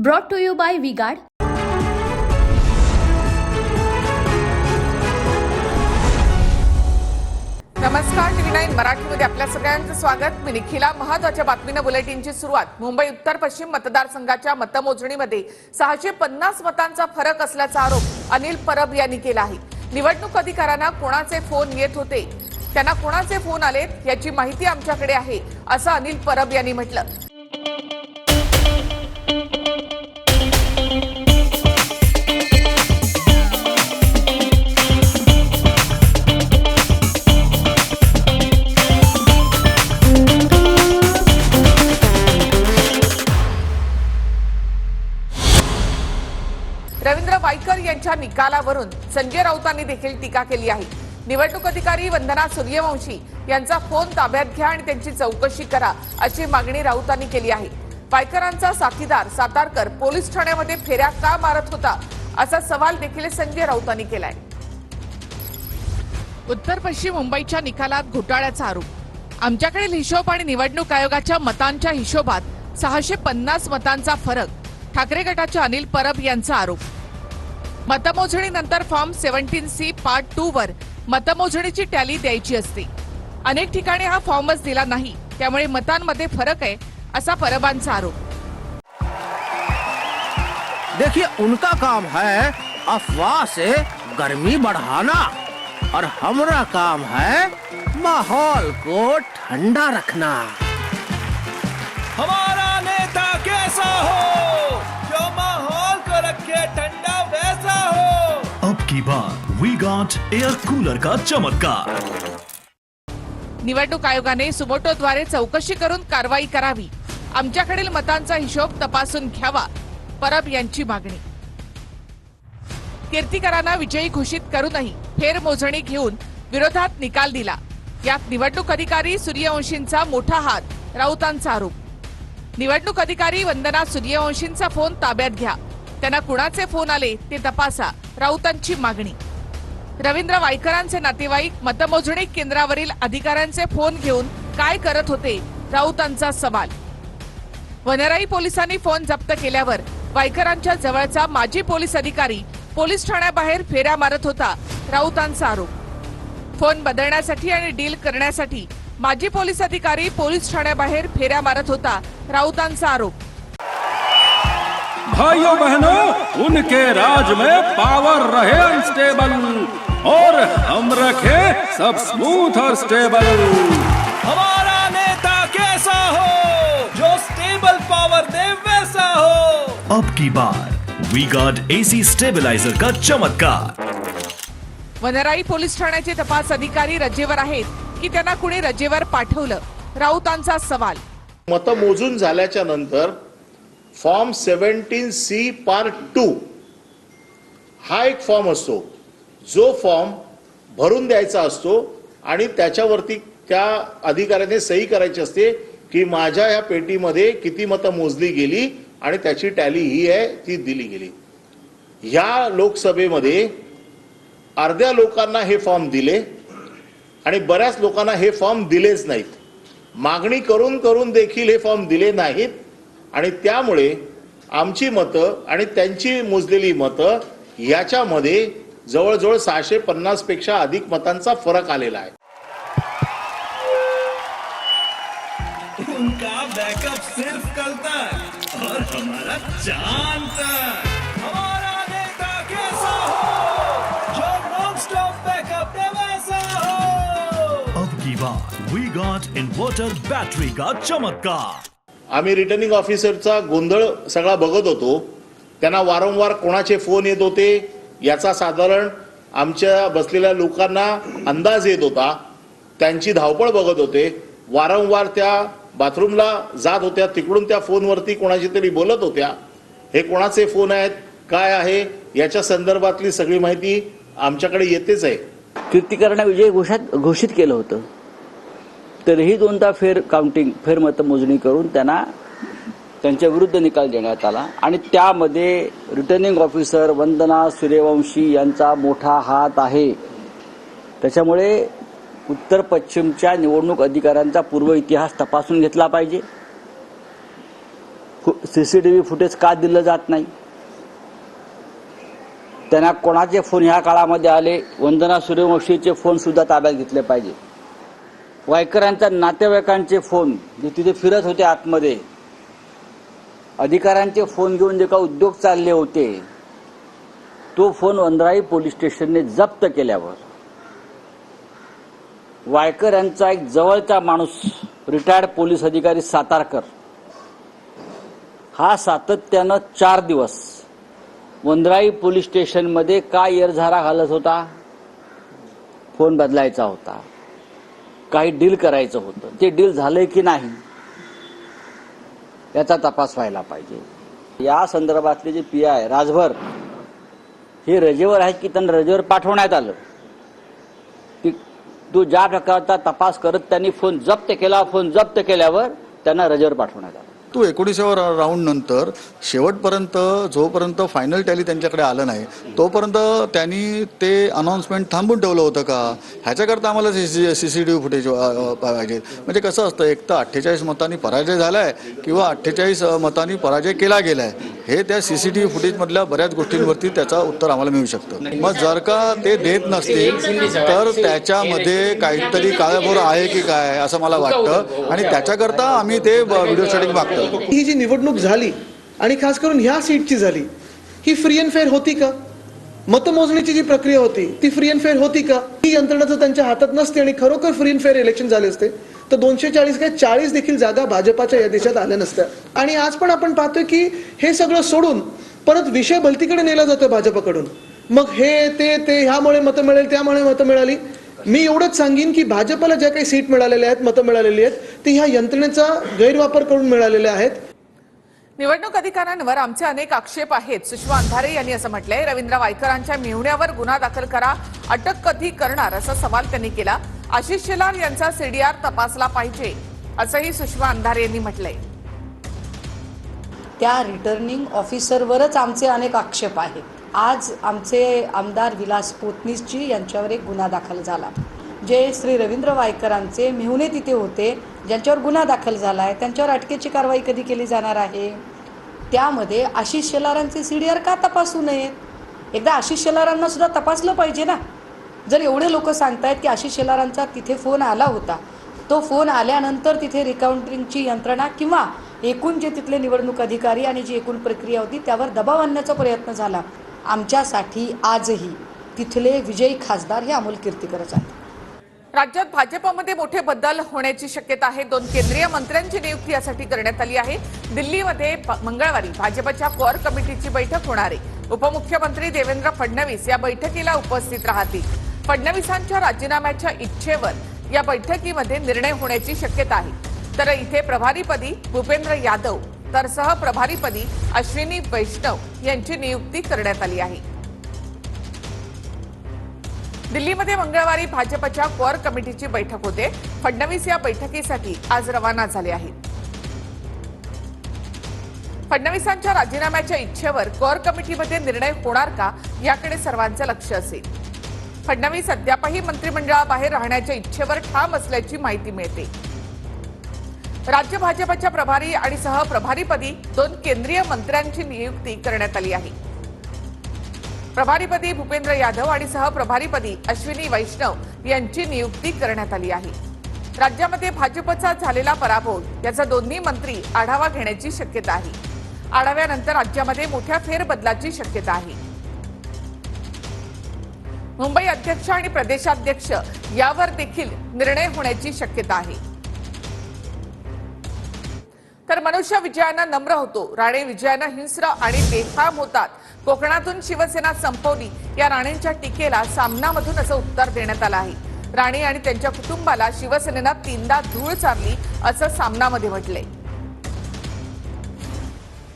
brought to you by V-Guard. नमस्कार, TV9 मराठीमध्ये आपल्या सगळ्यांचं स्वागत. मी निखिला. महत्त्वाच्या बातमीनं बुलेटिनची सुरुवात. मुंबई उत्तर पश्चिम मतदारसंघाच्या मतमोजणीमध्ये 650 मतांचा फरक असल्याचा आरोप अनिल परब यांनी केला आहे. निवडणूक अधिकाऱ्यांना कोणाचे फोन येत होते, त्यांना कोणाचे फोन आलेत याची माहिती आमच्याकडे आहे, असं अनिल परब यांनी म्हटलं. रवींद्र वायकर यांच्या निकालावरून संजय राऊतांनी देखील टीका केली आहे. निवडणूक अधिकारी वंदना सूर्यवंशी यांचा फोन ताब्यात घ्या आणि त्यांची चौकशी करा, अशी मागणी राऊतांनी केली आहे. वायकरांचा साथीदार सातारकर पोलीस ठाण्यामध्ये फेऱ्या का मारत होता, असा सवाल देखील संजय राऊतांनी केलाय. उत्तर पश्चिम मुंबईच्या निकालात घोटाळ्याचा आरोप. आमच्याकडील हिशोब आणि निवडणूक आयोगाच्या मतांच्या हिशोबात 650 मतांचा फरक, ठाकरे गटाच्या अनिल परब यांचा आरोप. मतमोजणीनंतर फॉर्म 17C पार्ट 2 वर मतमोजणीची टॅली द्यायची असते. अनेक ठिकाणी हा फॉर्मच दिला नाही, त्यामुळे मतांमध्ये फरक आहे, असा परबांचा आरोप. देखिए, उनका काम है अफवाह से गर्मी बढ़ाना और हमारा काम है माहौल को ठंडा रखना. हमारा नेता कैसा हो जो माहौल को रखे ठंडा वैसा हो. अब की बार वी गॉट एयर कूलर का चमत्कार. निवडणूक आयोगाने सुमोटोद्वारे चौकशी करून कारवाई करावी. आमच्याकडील मतांचा हिशोब तपासून घ्यावा, परब यांची मागणी. कीर्तीकरांना विजयी घोषित करूनही फेरमोजणी घेऊन विरोधात निकाल दिला. यात निवडणूक अधिकारी सूर्यवंशींचा मोठा हात, राऊतांचा आरोप. निवडणूक अधिकारी वंदना सूर्यवंशींचा फोन ताब्यात घ्या, त्यांना कुणाचे फोन आले ते तपासा, राऊतांची मागणी. रवींद्र वायकरांचे नातेवाईक मतमोजणी केंद्रावरील अधिकाऱ्यांचे फोन घेऊन काय करत होते, राऊतांचा सवाल. वनराई पोलिसांनी फोन जप्त केल्यावर वायकरांच्या जवळचा माजी पोलीस अधिकारी पोलीस ठाण्याबाहेर फेऱ्या मारत होता, राऊतांचा आरोप. फोन बदलण्यासाठी आणि डील करण्यासाठी माजी पोलीस अधिकारी पोलीस ठाण्याबाहेर फेऱ्या मारत होता, राऊतांचा आरोप. भाइयों बहनों, उनके राज में पावर रहे अनस्टेबल और हम रखे सब स्मूथ और स्टेबल. हमारा नेता कैसा हो जो स्टेबल पावर दे वैसा हो. अब की बार वी गॉट AC स्टेबलाइजर का चमत्कार. वनराई पोलीस ठाण्याचे तपास अधिकारी रजेवर आहेत की त्यांना कुणी रजेवर पाठवलं, राऊतांचा सवाल. मतमोजून झाल्याच्या नंतर फॉर्म 17C पार्ट 2 हा एक फॉर्म असतो, जो फॉर्म भरून द्यायचा असतो आणि त्याच्यावरती त्या अधिकाऱ्याने सही करायची असते की माझ्या या पेटीमध्ये किती मतं मोजली गेली आणि त्याची टॅली ही आहे, ती दिली गेली. या लोकसभेमध्ये अर्ध्या लोकांना हे फॉर्म दिले आणि बऱ्याच लोकांना हे फॉर्म दिलेच नाहीत. मागणी करून करून देखील हे फॉर्म दिले नाहीत आणि त्यामुळे आमची मतं आणि त्यांची मोजलेली मतं याच्यामध्ये जवळजवळ 650 पेक्षा अधिक मतांचा फरक आलेला आहे. उनका बैकअप सिर्फ कल तक और हमारा चांद तक. हमारा नेता कैसा हो जो नॉन स्टॉप बैकअप दे वैसा हो. अब की बार वी गॉट इन्वर्टर बैटरी का चमत्कार. आम्ही रिटर्निंग ऑफिसरचा गोंधळ सगळा बघत होतो. त्यांना वारंवार कोणाचे फोन येत होते याचा साधारण आमच्या बसलेल्या लोकांना अंदाज येत होता. त्यांची धावपळ बघत होते. वारंवार त्या बाथरूमला जात होत्या, तिकडून त्या फोनवरती कोणाशी तरी बोलत होत्या. हे कोणाचे फोन आहेत, काय आहे, याच्या संदर्भातली सगळी माहिती आमच्याकडे येतेच आहे. कीर्तीकरांना विजय घोषित केलं होतं, तरीही दोनदा फेर मतमोजणी करून त्यांना त्यांच्या विरुद्ध निकाल देण्यात आला आणि त्यामध्ये रिटर्निंग ऑफिसर वंदना सूर्यवंशी यांचा मोठा हात आहे. त्याच्यामुळे उत्तर पश्चिमच्या निवडणूक अधिकाऱ्यांचा पूर्व इतिहास तपासून घेतला पाहिजे. CCTV फुटेज का दिलं जात नाही? त्यांना कोणाचे फोन ह्या काळामध्ये आले? वंदना सूर्यवंशीचे फोन सुद्धा ताब्यात घेतले पाहिजे. वायकरांच्या नातेवाईकांचे फोन जे तिथे फिरत होते आतमध्ये, अधिकाऱ्यांचे फोन घेऊन जे काही उद्योग चालले होते, तो फोन वंदराई पोलीस स्टेशनने जप्त केल्यावर वायकर यांचा एक जवळचा माणूस, रिटायर्ड पोलीस अधिकारी सातारकर, हा सातत्यानं 4 दिवस वंदराई पोलीस स्टेशनमध्ये का येरझारा घालत होता? फोन बदलायचा होता, काही डील करायचं होतं. ते डील झालंय की नाही याचा तपास व्हायला पाहिजे. या संदर्भातले जे PI राजभर हे रजेवर आहेत की त्यांना रजेवर पाठवण्यात आलं? की तो ज्या प्रकारचा तपास करत त्यांनी फोन जप्त केला, फोन जप्त केल्यावर त्यांना रजेवर पाठवण्यात आलं. तो 19व्या राऊंड नंतर शेवटपर्यंत जोपर्यंत फायनल टॅली त्यांच्याकडे आलं नाही तोपर्यंत त्यांनी ते अनाउन्समेंट थांबून ठेवलं होतं का? ह्याच्याकरता आम्हाला CCTV फुटेज पाहिजे. म्हणजे कसं असतं, एक तर 48 मतांनी पराजय झालाय किंवा 48 मतांनी पराजय केला गेलाय, हे त्या CCTV फुटेजमधल्या बऱ्याच गोष्टींवरती त्याचा उत्तर आम्हाला मिळू शकतं. मग जर का ते देत नसतील तर त्याच्यामध्ये काहीतरी काळेभोर आहे की काय असं मला वाटतं, आणि त्याच्याकरता आम्ही ते व्हिडिओ स्टडिंग मागतो. ही जी निवडणूक झाली आणि खास करून ह्या सीटची झाली, ही फ्री अँड फेअर होती का? मतमोजणीची जी प्रक्रिया होती ती फ्री अँड फेअर होती का? ही यंत्रणा जर त्यांच्या हातात नसते आणि खरोखर फ्री अँड फेअर इलेक्शन झाले असते तर 240 काय 40 देखील जागा भाजपाच्या या देशात आल्या नसत्या. आणि आज पण आपण पाहतोय की हे सगळं सोडून परत विषय भलतीकडे नेला जातोय भाजपकडून. मग हे ते ह्यामुळे मतं मिळेल, त्यामुळे मतं मिळाली. मी एवढंच सांगेन की भाजपला ज्या काही सीट मिळालेल्या आहेत, मतं मिळालेली आहेत, ती ह्या यंत्रणेचा गैरवापर करून मिळालेल्या आहेत. निवडणूक अधिकाऱ्यांवर आमचे अनेक आक्षेप आहेत, सुषमा अंधारे यांनी असं म्हटलंय. रवींद्र वायकरांच्या मेहुण्यावर गुन्हा दाखल करा, अटक कधी करणार असा सवाल त्यांनी केला. आशिष शेलार यांचा CDR तपासला पाहिजे असंही सुषमा अंधारे यांनी म्हटलंय. त्या रिटर्निंग ऑफिसरवरच आमचे अनेक आक्षेप आहेत. आज आमचे आमदार विलास पोतनीसजी यांच्यावर एक गुन्हा दाखल झाला. जे श्री रवींद्र वायकरांचे मेहुणे तिथे होते, ज्यांच्यावर गुन्हा दाखल झाला आहे, त्यांच्यावर अटकेची कारवाई कधी केली जाणार आहे? त्यामध्ये आशिष शेलारांचे CDR का तपासू नयेत? एकदा आशिष शेलारांना सुद्धा तपासलं पाहिजे ना. जर एवढे लोक सांगतायत की आशिष शेलारांचा तिथे फोन आला होता, तो फोन आल्यानंतर तिथे रिकाउंटिंगची यंत्रणा किंवा एकूण जे तिथले निवडणूक अधिकारी आणि जी एकूण प्रक्रिया होती त्यावर दबाव आणण्याचा प्रयत्न झाला. आमच्यासाठी आजही तिथले विजयी खासदार हे अमोल कीर्तीकरच आहेत. राज्यात भाजपमध्ये मोठे बदल होण्याची शक्यता आहे. 2 केंद्रीय मंत्र्यांची नियुक्ती यासाठी करण्यात आली आहे. दिल्लीमध्ये मंगळवारी भाजपच्या कोअर कमिटीची बैठक होणार आहे. उपमुख्यमंत्री देवेंद्र फडणवीस या बैठकीला उपस्थित राहतील. फडणवीसांच्या राजीनाम्याच्या इच्छेवर या बैठकीमध्ये निर्णय होण्याची शक्यता आहे. तर इथे प्रभारीपदी भूपेंद्र यादव तर सहप्रभारीपदी अश्विनी वैष्णव यांची नियुक्ती करण्यात आली आहे. दिल्लीमध्ये मंगळवारी भाजपच्या कोअर कमिटीची बैठक होते. फडणवीस या बैठकीसाठी आज रवाना झाले आहेत. फडणवीसांच्या राजीनाम्याच्या इच्छेवर कोअर कमिटीमध्ये निर्णय होणार का याकडे सर्वांचं लक्ष असेल. फडणवीस अद्यापही मंत्रिमंडळाबाहेर राहण्याच्या इच्छेवर ठाम असल्याची माहिती मिळते. राज्य भाजपच्या प्रभारी आणि सहप्रभारीपदी 2 केंद्रीय मंत्र्यांची नियुक्ती करण्यात आली आहे. प्रभारीपदी भूपेंद्र यादव आणि सहप्रभारीपदी अश्विनी वैष्णव यांची नियुक्ती करण्यात आली आहे. राज्यामध्ये भाजपचा झालेला पराभव याचा दोन्ही मंत्री आढावा घेण्याची शक्यता आहे. आढाव्यानंतर राज्यामध्ये मोठ्या फेरबदलाची शक्यता आहे. मुंबई अध्यक्ष आणि प्रदेशाध्यक्ष यावर देखील निर्णय होण्याची शक्यता आहे. तर मनुष्य विजयानं नम्र होतो, राणे विजयानं हिंस्र आणि बेफाम होतात. कोकणातून शिवसेना संपवली या राणेंच्या टीकेला सामनामधून असं उत्तर देण्यात आलं आहे. राणे आणि त्यांच्या कुटुंबाला शिवसेनेनं 3दा धूळ चारली असं सामनामध्ये म्हटलंय.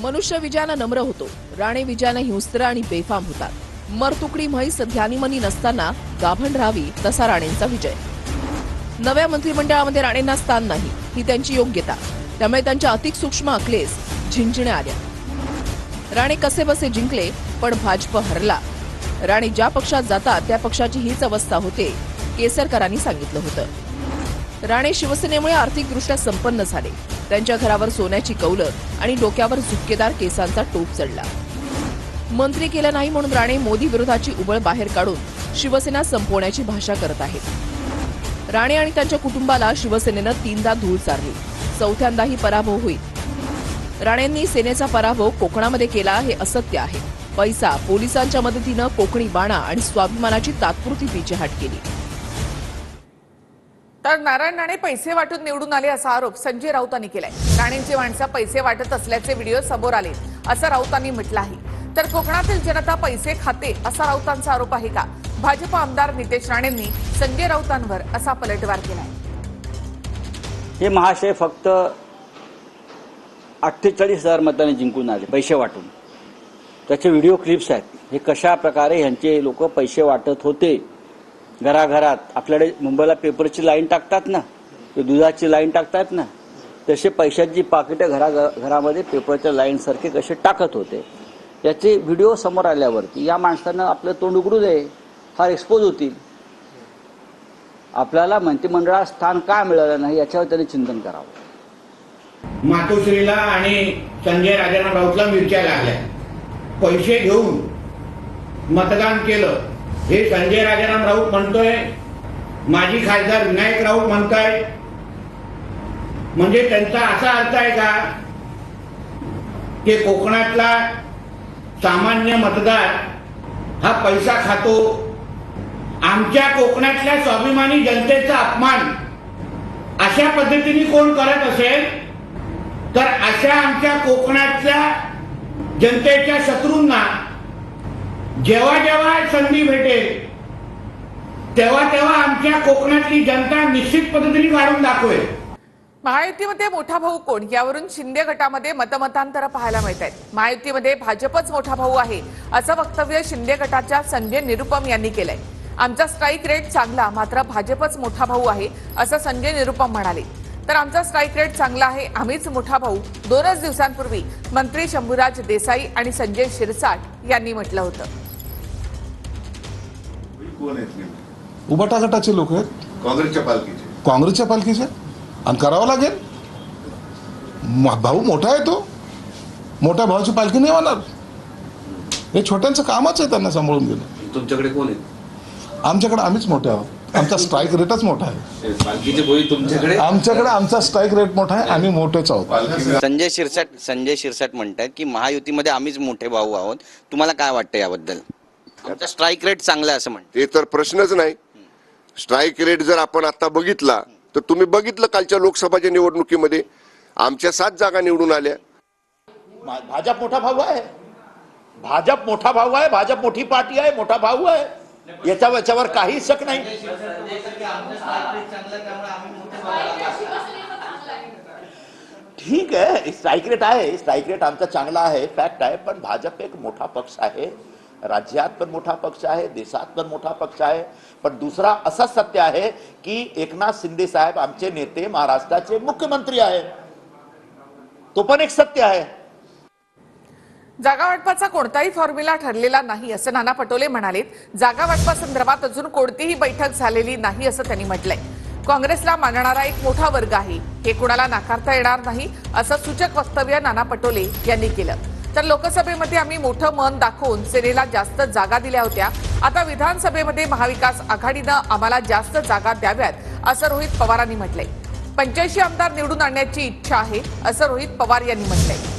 मनुष्य विजयानं नम्र होतो, राणे विजयानं हिंस्र आणि बेफाम होतात. मरतुकडी म्हैस ध्यानीमनी नसताना गाभण राहावी तसा राणेंचा विजय. नव्या मंत्रिमंडळामध्ये राणेंना स्थान नाही ही त्यांची योग्यता, त्यामुळे त्यांच्या अतिक सूक्ष्म अकलेस झिंजण्या आल्या. राणे कसे बसे जिंकले पण भाजप हरला. राणे ज्या पक्षात जातात त्या पक्षाची हीच अवस्था होते, केसरकरांनी सांगितलं होतं. राणे शिवसेनेमुळे आर्थिकदृष्ट्या संपन्न झाले, त्यांच्या घरावर सोन्याची कौलं आणि डोक्यावर झुपकेदार केसांचा टोप चढला. मंत्री केलं नाही म्हणून राणे मोदी विरोधाची उबळ बाहेर काढून शिवसेना संपवण्याची भाषा करत आहेत. राणे आणि त्यांच्या कुटुंबाला शिवसेनेनं 3दा धूळ चारली, 4थ्यांदाही पराभव होईल. राणेंनी सेनेचा पराभव कोकणामध्ये केला हे असत्य आहे. पैसा, पोलिसांच्या मदतीनं कोकणी बाणा आणि स्वाभिमानाची तात्पुरती पीछेहाट केली. तर नारायण राणे पैसे वाटून निवडून आले असा आरोप संजय राऊतांनी केलाय. राणेंची माणसं पैसे वाटत असल्याचे व्हिडिओ समोर आले असं राऊतांनी म्हटलं आहे. तर कोकणातील जनता पैसे खाते असा राऊतांचा आरोप आहे का? भाजप आमदार नितेश राणेंनी संजय राऊतांवर असा पलटवार केलाय. हे महाशय फक्त 48,000 मतांनी जिंकून आले पैसे वाटून. त्याचे व्हिडिओ क्लिप्स आहेत. हे कशा प्रकारे ह्यांचे लोक पैसे वाटत होते घराघरात. आपल्याकडे मुंबईला पेपरची लाईन टाकतात ना, ते दुधाची लाईन टाकतात ना, तसे पैशाची पाकिटं घरामध्ये पेपरच्या लाईन सारखे कसे टाकत होते. याचे व्हिडिओ समोर आल्यावरती या माणसांना आपलं तोंड उघडू दे, फार एक्सपोज होतील. आपल्याला मंत्रिमंडळात स्थान का मिळालं नाही याच्यावर त्यांनी चिंतन करावं. मातोश्रीला आणि संजय राजाराम राऊतला मिरच्या लागल्या. पैसे घेऊन मतदान केलं हे संजय राजाराम राऊत म्हणतोय, माजी खासदार विनायक राऊत म्हणताय. म्हणजे त्यांचा असा अर्थ आहे का की कोकणातला सामान्य मतदार हा पैसा खातो. आमच्या कोकणातल्या स्वाभिमानी जनतेचा अपमान अशा पद्धतीने कोण करत असेल तर अशा आमच्या कोकणातल्या जनतेच्या शत्रूंना जेव्हा जेव्हा संधी भेटेल तेव्हा तेव्हा आमच्या कोकणातली जनता निश्चित पद्धतीने काढून दाखवेल. महायुतीमध्ये मोठा भाऊ कोण यावरून शिंदे गटामध्ये मतमतांतर पाहायला मिळत आहेत. महायुतीमध्ये भाजपच मोठा भाऊ आहे असं वक्तव्य शिंदे गटाच्या संजय निरुपम यांनी केलंय. आमचा स्ट्राईक रेट चांगला, मात्र भाजपच मोठा भाऊ आहे असं संजय निरुपम म्हणाले. तर आमचा स्ट्राईक रेट चांगला आहे, आम्हीच मोठा भाऊ 2 दिवसांपूर्वी मंत्री शंभूराज देसाई आणि संजय शिरसाट यांनी म्हटलं होतं. उबाटा गटाचे लोक आहेत, काँग्रेसच्या पालखीचे आणि करावं लागेल. भाऊ मोठा आहे, तो मोठ्या भावाची पालखी नाही होणार. हे छोट्यांचं कामच आहे त्यांना सांभाळून घेणं. तुमच्याकडे कोण आहे? आमच्याकडे आम्हीच मोठे आहोत. आमचा स्ट्राईक रेटच मोठा आहे. पालखीचे बोई तुमच्याकडे? आमच्याकडे आमचा स्ट्राईक रेट मोठा आहे. आम्ही मोठेच आहोत. संजय शिरसाट म्हणतात की महायुतीमध्ये आम्हीच मोठे भाऊ आहोत. तुम्हाला काय वाटतं याबद्दल? आमचा स्ट्राईक रेट चांगला आहे असं म्हणतात. ते तर प्रश्नच नाही. स्ट्राईक रेट जर आपण आता बघितला तर तुम्ही बघितलं कालच्या लोकसभाच्या निवडणुकीमध्ये आमच्या 7 जागा निवडून आल्या. भाजप मोठा भाऊ आहे, भाजप मोठा भाऊ आहे, भाजप मोठी पार्टी आहे, मोठा भाऊ आहे, याच्यावर काही शक नाही. ठीक आहे, स्ट्राईक रेट आहे, स्ट्राईक रेट आमचा चांगला आहे, फॅक्ट आहे. पण भाजप एक मोठा पक्ष आहे, राज्यात पण मोठा पक्ष आहे, देशात पण मोठा पक्ष आहे. पण दुसरा असं सत्य आहे की एकनाथ शिंदे साहेब आमचे नेते, महाराष्ट्राचे मुख्यमंत्री आहेत. तो पण एक सत्य आहे. जागा वाटपाचा कोणताही फॉर्म्युला ठरलेला नाही असं नाना पटोले म्हणाले. जागा वाटपासंदर्भात अजून कोणतीही बैठक झालेली नाही असं त्यांनी म्हटलंय. काँग्रेसला मानणारा एक मोठा वर्ग आहे, हे कुणाला नाकारता येणार नाही असं सूचक वक्तव्य नाना पटोले यांनी केलं. तर लोकसभेमध्ये आम्ही मोठं मन दाखवून सेनेला जास्त जागा दिल्या होत्या. आता विधानसभेमध्ये महाविकास आघाडीनं आम्हाला जास्त जागा द्याव्यात असं रोहित पवारांनी म्हटलंय. 85 आमदार निवडून आणण्याची इच्छा आहे असं रोहित पवार यांनी म्हटलंय.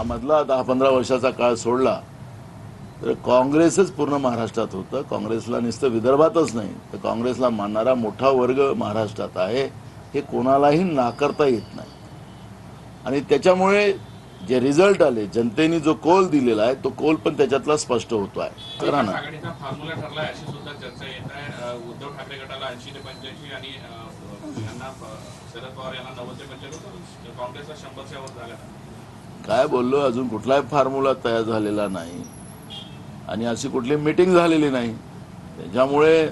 मधला 10-15 वर्षाचा काळ सोडला तर काँग्रेसच पूर्ण महाराष्ट्रात होतं. काँग्रेसला नुसतं विदर्भातच नाही तर काँग्रेसला मानणारा मोठा वर्ग महाराष्ट्रात आहे, हे कोणालाही नाकारता येत नाही. आणि त्याच्यामुळे जे रिझल्ट आले, जनतेने जो कौल दिलेला आहे तो कौल पण त्याच्यातला स्पष्ट होतो आहे. करा ना. फॉर्म्युला ठरला अशी सुद्धा चर्चा येत आहे. उद्धव ठाकरे गटाला 80 ते 85 आणि शरद पवार यांना 90 ते 95, काँग्रेसला 100 वर झाला. काय बोललो, अजून कुठलाही फॉर्म्युला तयार झालेला नाही आणि अशी कुठली मीटिंग झालेली नाही. त्याच्यामुळे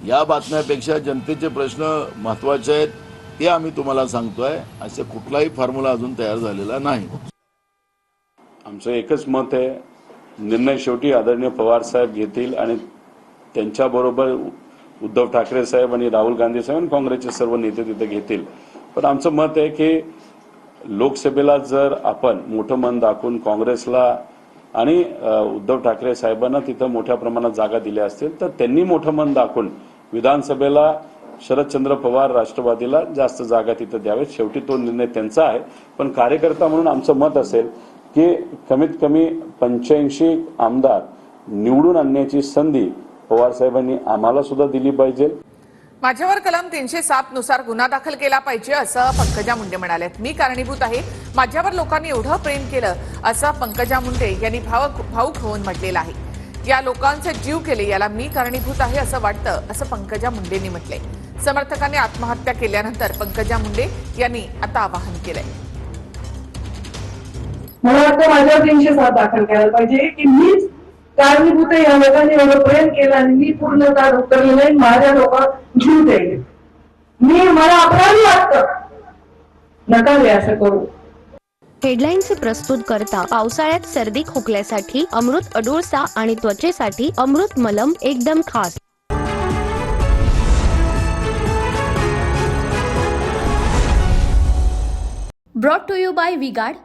या बातम्यापेक्षा जनतेचे प्रश्न महत्वाचे आहेत ते आम्ही तुम्हाला सांगतोय. असे कुठलाही फॉर्म्युला अजून तयार झालेला नाही. आमचं एकच मत आहे, निर्णय शेवटी आदरणीय पवार साहेब घेतील आणि त्यांच्याबरोबर उद्धव ठाकरे साहेब आणि राहुल गांधी साहेब आणि काँग्रेसचे सर्व नेते तिथे घेतील. पण आमचं मत आहे की लोकसभेला जर आपण मोठं मन दाखवून काँग्रेसला आणि उद्धव ठाकरे साहेबांना तिथं मोठ्या प्रमाणात जागा दिल्या असतील तर त्यांनी मोठं मन दाखवून विधानसभेला शरदचंद्र पवार राष्ट्रवादीला जास्त जागा तिथं द्यावेत. शेवटी तो निर्णय त्यांचा आहे. पण कार्यकर्ता म्हणून आमचं मत असेल की कमीत कमी 85 आमदार निवडून आणण्याची संधी पवार साहेबांनी आम्हाला सुद्धा दिली पाहिजे. माझ्यावर कलम 307 नुसार गुन्हा दाखल केला पाहिजे असं पंकजा मुंडे म्हणाल्यात. मी कारणीभूत आहे, माझ्यावर लोकांनी एवढं प्रेम केलं असं पंकजा मुंडे यांनी भाऊक होऊन म्हटलेलं आहे. या लोकांचे जीव केले याला मी कारणीभूत आहे असं वाटतं असं पंकजा मुंडेंनी म्हटलंय. समर्थकांनी आत्महत्या केल्यानंतर पंकजा मुंडे यांनी आता आवाहन केलंय. मला वाटतं माझ्यावर 307 दाखल करायला पाहिजे की मीच कारणीभूत या लोकांनी एवढं प्रेम केलं आणि मी पूर्णतः उतरले नाही. माझ्या लोक जीव द्यायचे, मला अपराधी वाटतं. नका असं करू. हेडलाईनचे प्रस्तुत करता पावसाळ्यात सर्दी खोकल्यासाठी अमृत अडुळसा आणि त्वचेसाठी अमृत मलम एकदम खास. Brought to you by V-Guard.